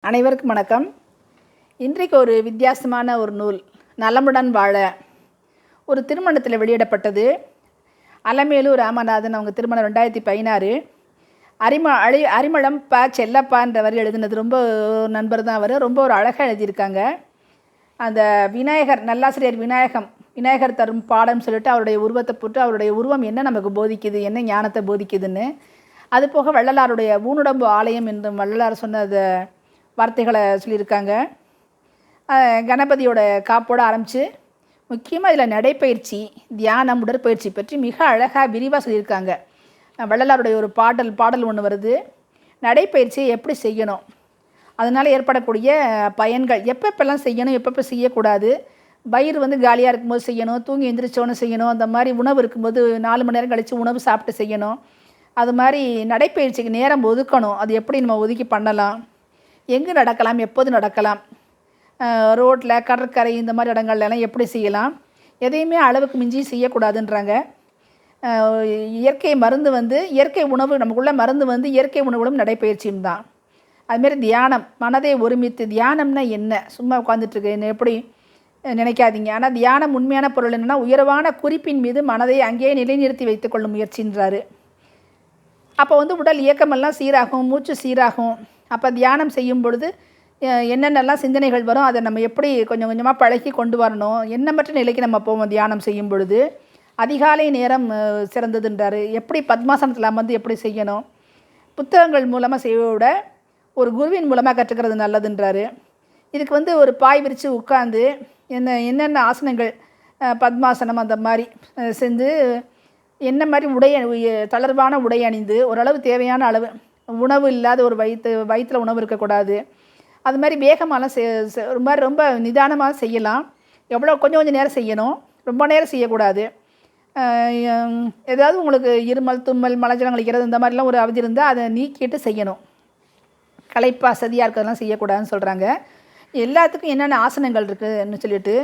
அனைவருக்கும் வணக்கம். இன்றைக்கு ஒரு வித்தியாசமான ஒரு நூல் நலமுடன் வாழ ஒரு திருமணத்தில் வெளியிடப்பட்டது. அலமேலு ராமநாதன் அவங்க திருமணம் 2016. அரிமளம் செல்லப்பான்றவர் எழுதினது. ரொம்ப நண்பர் தான் அவர். ரொம்ப ஒரு அழகாக எழுதியிருக்காங்க. அந்த விநாயகர் நல்லாசிரியர் விநாயகர் தரும் பாடம் சொல்லிட்டு அவருடைய உருவத்தை போட்டு அவருடைய உருவம் என்ன நமக்கு போதிக்குது, என்ன ஞானத்தை போதிக்குதுன்னு. அதுபோக வள்ளலாருடைய ஊனுடம்பு ஆலயம் என்றும் வள்ளலார் சொன்ன வார்த்தைகளை சொல்லியிருக்காங்க. கணபதியோட காப்போடு ஆரம்பித்து முக்கியமாக இதில் நடைப்பயிற்சி, தியானம், உடற்பயிற்சி பற்றி மிக அழகாக விரிவாக சொல்லியிருக்காங்க. வள்ளலாருடைய ஒரு பாடல் ஒன்று வருது. நடைப்பயிற்சியை எப்படி செய்யணும், அதனால் ஏற்படக்கூடிய பயன்கள், எப்பப்பெல்லாம் செய்யணும், எப்பப்போ செய்யக்கூடாது, வயிறு காலியாக இருக்கும்போது செய்யணும், தூங்கி எந்திரிச்சோன்னு செய்யணும், அந்த மாதிரி உணவு இருக்கும்போது 4 மணி நேரம் கழித்து உணவு சாப்பிட்டு செய்யணும், அது மாதிரி நடைப்பயிற்சிக்கு நேரம் ஒதுக்கணும், அது எப்படி நம்ம ஒதுக்கி பண்ணலாம், எங்கே நடக்கலாம், எப்போது நடக்கலாம், ரோட்டில், கடற்கரை, இந்த மாதிரி இடங்கள்லாம் எப்படி செய்யலாம், எதையுமே அளவுக்கு மிஞ்சி செய்யக்கூடாதுன்றாங்க. இயற்கை மருந்து இயற்கை உணவு, நமக்குள்ள மருந்து இயற்கை உணவுகளும் நடைப்பயிற்சியும் தான். அதுமாரி தியானம், மனதை ஒருமித்து. தியானம்னா என்ன, சும்மா உட்காந்துட்ருக்கு என்ன எப்படி நினைக்காதீங்க. ஆனால் தியானம் உண்மையான பொருள் என்னென்னா, உயர்வான குறிப்பின் மீது மனதை அங்கேயே நிலைநிறுத்தி வைத்துக்கொள்ளும் முயற்சின்றாரு. அப்போ உடல் இயக்கமெல்லாம் சீராகும், மூச்சு சீராகும். அப்போ தியானம் செய்யும் பொழுது என்னென்னலாம் சிந்தனைகள் வரும், அதை நம்ம எப்படி கொஞ்சம் கொஞ்சமாக பழகி கொண்டு வரணும், எண்ணமற்ற நிலைக்கு நம்ம போவோம் தியானம் செய்யும் பொழுது. அதிகாலை நேரம் சிறந்ததுன்றார். எப்படி பத்மாசனத்தில் அமர்ந்து எப்படி செய்யணும், புத்தகங்கள் மூலமாக செய்வதை விட ஒரு குருவின் மூலமாக கற்றுக்கிறது நல்லதுன்றார். இதுக்கு ஒரு பாய் விரித்து உட்காந்து என்னென்ன ஆசனங்கள், பத்மாசனம் அந்த மாதிரி செஞ்சு, என்ன மாதிரி தளர்வான உடை அணிந்து, ஓரளவு தேவையான அளவு உணவு இல்லாத ஒரு வயிற்றில் உணவு இருக்கக்கூடாது. அது மாதிரி வேகமாலாம் ரொம்ப நிதானமாக செய்யலாம். கொஞ்சம் நேரம் செய்யணும், ரொம்ப நேரம் செய்யக்கூடாது. ஏதாவது உங்களுக்கு இருமல், தும்மல், மலஜலம் கழிக்கிறது இந்த மாதிரிலாம் ஒரு அவதி இருந்தால் அதை நீக்கிட்டு செய்யணும். களைப்பு, அசதியாக இருக்கிறதெல்லாம் செய்யக்கூடாதுன்னு சொல்கிறாங்க. எல்லாத்துக்கும் என்னென்ன ஆசனங்கள் இருக்குதுன்னு சொல்லிட்டு,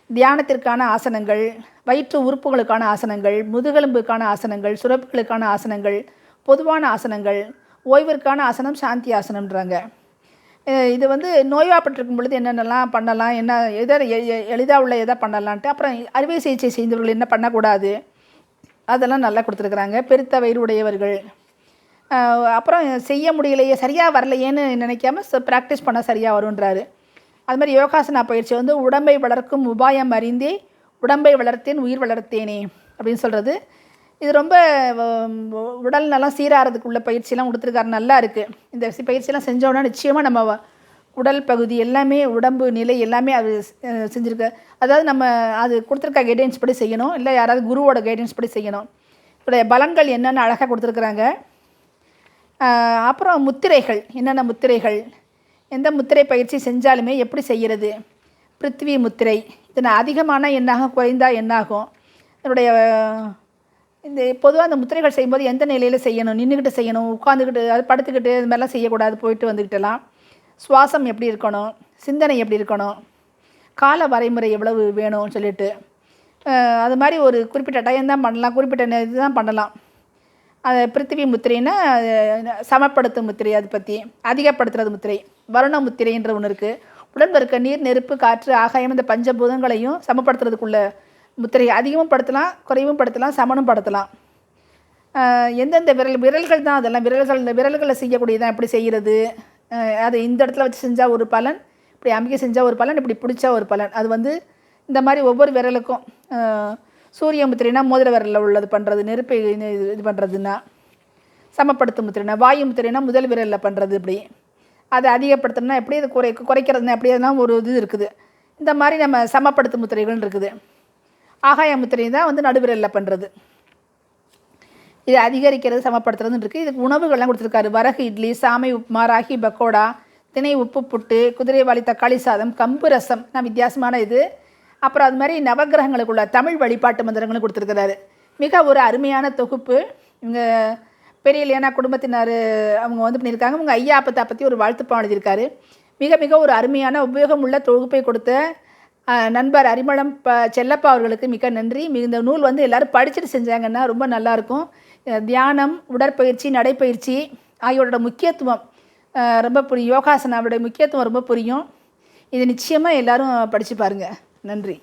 தியானத்திற்கான ஆசனங்கள், வயிற்று உறுப்புகளுக்கான ஆசனங்கள், முதுகெலும்புக்கான ஆசனங்கள், சுரப்புகளுக்கான ஆசனங்கள், பொதுவான ஆசனங்கள், ஓய்விற்கான ஆசனம் சாந்தி ஆசனம்ன்றாங்க. இது நோய்வாய்ப்பட்டிருக்கும் பொழுது என்னென்னலாம் பண்ணலாம், என்ன எளிதாக உள்ள எதை பண்ணலான்ட்டு, அப்புறம் அறுவை சிகிச்சை செய்தவர்கள் என்ன பண்ணக்கூடாது, அதெல்லாம் நல்லா கொடுத்துருக்குறாங்க. பெருத்த வயிறு உடையவர்கள், அப்புறம் செய்ய முடியலையே, சரியாக வரலையேன்னு நினைக்காம ப்ராக்டிஸ் பண்ணால் சரியாக வருன்றாரு. அது மாதிரி யோகாசனா பயிற்சி உடம்பை வளர்க்கும் உபாயம் அறிந்தே உடம்பை வளர்த்தேன் உயிர் வளர்த்தேனே அப்படின்னு சொல்கிறது. இது ரொம்ப உடல் நலம் சீராகிறதுக்குள்ள பயிற்சியெல்லாம் கொடுத்துருக்காரு. நல்லா இருக்குது. இந்த பயிற்சியெல்லாம் செஞ்சோன்னா நிச்சயமாக நம்ம உடல் பகுதி எல்லாமே, உடம்பு நிலை எல்லாமே அது செஞ்சுருக்க. அதாவது நம்ம அது கொடுத்துருக்க கைடன்ஸ் படி செய்யணும், இல்லை யாராவது குருவோட கைடன்ஸ் படி செய்யணும். இதோடைய பலன்கள் என்னென்னு அழகாக கொடுத்துருக்குறாங்க. அப்புறம் முத்திரைகள், என்னென்ன முத்திரைகள், எந்த முத்திரை பயிற்சி செஞ்சாலுமே எப்படி செய்கிறது, பிருத்திவி முத்திரை, இது அதிகமான என்னாகும், குறைந்தால் என்னாகும், இதனுடைய பொதுவாக அந்த முத்திரைகள் செய்யும்போது எந்த நிலையில் செய்யணும், நின்றுக்கிட்டு செய்யணும், உட்காந்துக்கிட்டு, அது படுத்துக்கிட்டு, இது மாதிரிலாம் செய்யக்கூடாது, போயிட்டு வந்துக்கிட்டலாம். சுவாசம் எப்படி இருக்கணும், சிந்தனை எப்படி இருக்கணும், கால வரைமுறை எவ்வளவு வேணும்னு சொல்லிட்டு, அது மாதிரி ஒரு குறிப்பிட்ட டைம் தான் பண்ணலாம், குறிப்பிட்ட இது தான் பண்ணலாம். அது பிருத்திவி முத்திரைன்னா சமப்படுத்தும் முத்திரை, அதை பற்றி அதிகப்படுத்துறது முத்திரை. வருண முத்திரைன்ற ஒன்று இருக்குது. உடம்புல இருக்க நீர், நெருப்பு, காற்று, ஆகாயம், இந்த பஞ்சபூதங்களையும் சமப்படுத்துறதுக்குள்ள முத்திரை. அதிகமும் படுத்தலாம், குறைவும் படுத்தலாம், சமனும் படுத்தலாம். எந்தெந்த விரல்கள் தான் அதெல்லாம், விரல்களை செய்யக்கூடியதான் எப்படி செய்கிறது, அது இந்த இடத்துல வச்சு செஞ்சால் ஒரு பலன், இப்படி அமைக்க செஞ்சால் ஒரு பலன், இப்படி பிடிச்சா ஒரு பலன். அது இந்த மாதிரி ஒவ்வொரு விரலுக்கும். சூரிய முத்திரைனா மோதிர விரலில் உள்ளது பண்ணுறது, நெருப்பை இது பண்ணுறதுன்னா. சமப்படுத்தும் முத்திரைனா வாயு முத்திரைனா முதல் விரலில் பண்ணுறது. இப்படி அதை அதிகப்படுத்தணும்னா எப்படி, அது குறைக்கிறதுனா எப்படி, அதெல்லாம் ஒரு இது இருக்குது. இந்த மாதிரி நம்ம சமப்படுத்தும் முத்திரைகள் இருக்குது. ஆகாய முத்திரை தான் நடுவிரலில் பண்ணுறது. இது அதிகரிக்கிறது, சமப்படுத்துறதுன்னு இருக்குது. இதுக்கு உணவுகள்லாம் கொடுத்துருக்காரு. வரகு இட்லி, சாமை உப்புமா, ராகி பக்கோடா, திணை உப்பு புட்டு, குதிரைவாலி தக்காளி சாதம், கம்பு ரசம், வித்தியாசமான இது. அப்புறம் அது மாதிரி நவகிரகங்களுக்குள்ள தமிழ் வழிபாட்டு மந்திரங்களும் கொடுத்துருக்கிறாரு. மிக ஒரு அருமையான தொகுப்பு. இவங்க பெரிய இல்லையானா குடும்பத்தினர் அவங்க பண்ணியிருக்காங்க. அவங்க ஐயா அப்பத்தா பற்றி ஒரு வாழ்த்துப்பாடு எழுதியிருக்காரு. மிக மிக ஒரு அருமையான உபயோகமுள்ள தொகுப்பை கொடுத்த நண்பர் அரிமளம் செல்லப்பா அவர்களுக்கு மிக நன்றி. இந்த நூல் எல்லோரும் படிச்சுட்டு செஞ்சாங்கன்னா ரொம்ப நல்லாயிருக்கும். தியானம், உடற்பயிற்சி, நடைப்பயிற்சி ஆகியோட முக்கியத்துவம் ரொம்ப புரியும். யோகாசனாவுடைய முக்கியத்துவம் ரொம்ப புரியும். இது நிச்சயமாக எல்லோரும் படித்து பாருங்கள். நன்றி.